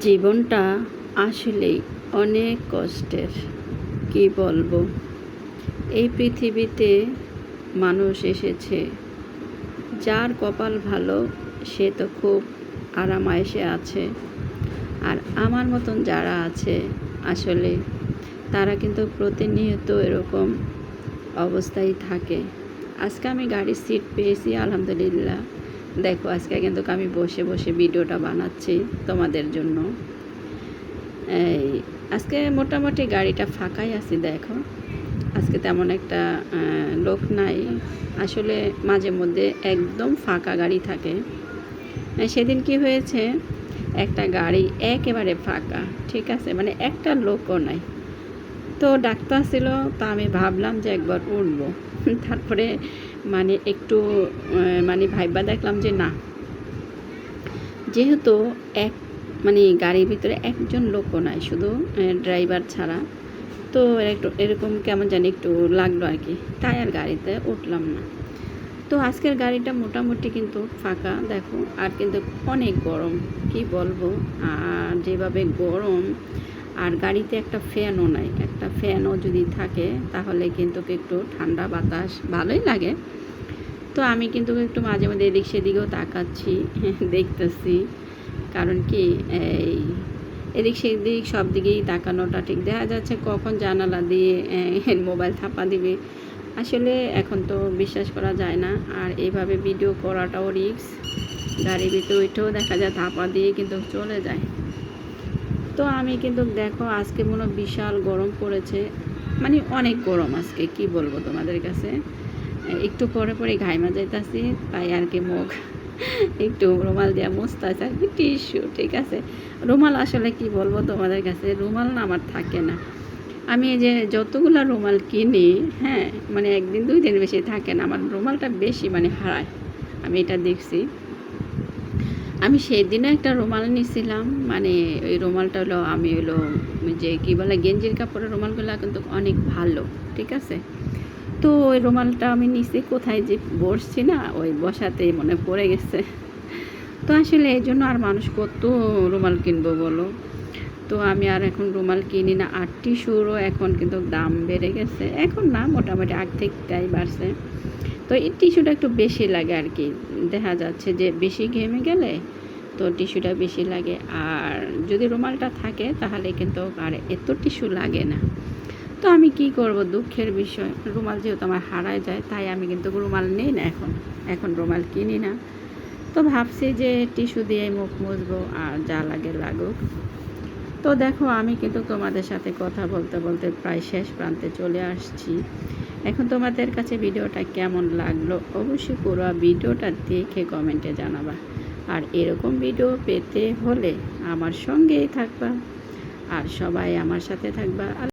জীবনটা আসলেই অনেক কষ্টের। কি বলবো, এই পৃথিবীতে মানুষ এসেছে, যার কপাল ভালো সে তো খুব আরাম-আয়েশে আছে। আর আমার মতন যারা আছে আসলে তারা কিন্তু প্রতিনিয়ত এরকম অবস্থায় থাকে। আজকে আমি গাড়ির সিট পেয়েছি, আলহামদুলিল্লাহ। দেখো, আজকে কিন্তু আমি বসে বসে ভিডিওটা বানাচ্ছি তোমাদের জন্য। এই আজকে মোটামুটি গাড়িটা ফাঁকাই আছে। দেখো, আজকে তেমন একটা লোক নাই। আসলে মাঝে মধ্যে একদম ফাঁকা গাড়ি থাকে। সেদিন কি হয়েছে, একটা গাড়ি একেবারে ফাঁকা, ঠিক আছে, মানে একটা লোকও নাই। তো ডাক্তার ছিল, তা আমি ভাবলাম যে একবার উঠবো। তারপরে একটু ভাইবা দেখলাম যে না, যেহেতু গাড়ির ভিতরে একজন লোকও নাই, শুধু ড্রাইভার ছাড়া, তো এরকম কেমন জানি একটু লাগলো আর কি, তাই আর গাড়িতে উঠলাম না। তো আজকের গাড়িটা মোটামুটি কিন্তু ফাঁকা। দেখো, আর কিন্তু অনেক গরম, কি বলবো। আর যেভাবে গরম, আর গাড়িতে একটা ফ্যানও নাই। একটা ফ্যানও যদি থাকে তাহলে কিন্তু একটু ঠান্ডা বাতাস ভালোই লাগে। তো আমি কিন্তু একটু মাঝে মধ্যে এদিক সেদিকেও তাকাচ্ছি, দেখতেছি। কারণ কি, এদিক সেদিক সব দিকেই তাকানোটা ঠিক, দেখা যাচ্ছে কখন জানালা দিয়ে মোবাইল থাপা দিবে। আসলে এখন তো বিশ্বাস করা যায় না। আর এইভাবে ভিডিও করাটাও রিস্ক। গাড়ির ভিতরে উঠেও দেখা যায় থাপা দিয়ে কিন্তু চলে যায়। তো আমি কিন্তু দেখো, আজকে মনে বিশাল গরম পড়েছে, অনেক গরম আজকে, কি বলবো তোমাদের কাছে। একটু পরে পরে ঘাইমা যাইতাছি, তাই আর কি মুখ একটু রুমাল দিয়ে মুছতেছে আর কি, টিস্যু, ঠিক আছে। রুমাল আসলে কি বলবো তোমাদের কাছে, রুমাল না আমার থাকে না। আমি এই যে যতগুলো রুমাল কিনি, হ্যাঁ, একদিন দুই দিন বেশি থাকে না, আমার রুমালটা বেশি হারায়। আমি এটা দেখছি। আমি সেই দিনে একটা রুমাল নিয়েছিলাম, ওই রুমালটা হলো যে কী বলে, গেঞ্জির কাপড়ের রুমালগুলো কিন্তু অনেক ভালো, ঠিক আছে। তো ওই রুমালটা আমি নিচে কোথায় যে বসছি না, ওই বসাতেই মনে পড়ে গেছে। তো আসলে এই জন্য আর মানুষ কত রুমাল কিনবো বলো। তো আমি আর এখন রুমাল কিনি না। আর টিস্যুরও এখন কিন্তু দাম বেড়ে গেছে, এখন না, মোটামুটি আগ থেকেই বাড়ছে। তো এই টিস্যুটা একটু বেশি লাগে আর কি, দেখা যাচ্ছে যে বেশি ঘেমে গেলে তো টিস্যুটা বেশি লাগে। আর যদি রুমালটা থাকে তাহলে কিন্তু আর এত টিস্যু লাগে না। তো আমি কি করব, দুঃখের বিষয়, রুমাল যেহেতু আমার হারায় যায়, তাই আমি কিন্তু রুমাল নেই না, এখন রুমাল কিনি না। তো ভাবছি যে টিস্যু দিয়ে মুখ মুছবো, আর যা লাগে লাগুক। তো দেখো, আমি কিন্তু তোমাদের সাথে কথা বলতে বলতে প্রায় শেষ প্রান্তে চলে আসছি। এখন তোমাদের কাছে ভিডিওটা কেমন লাগলো অবশ্যই পুরো ভিডিওটা দেখে কমেন্টে জানাবা। আর এরকম ভিডিও পেতে হলে আমার সঙ্গেই থাকবা, আর সবাই আমার সাথে থাকবা।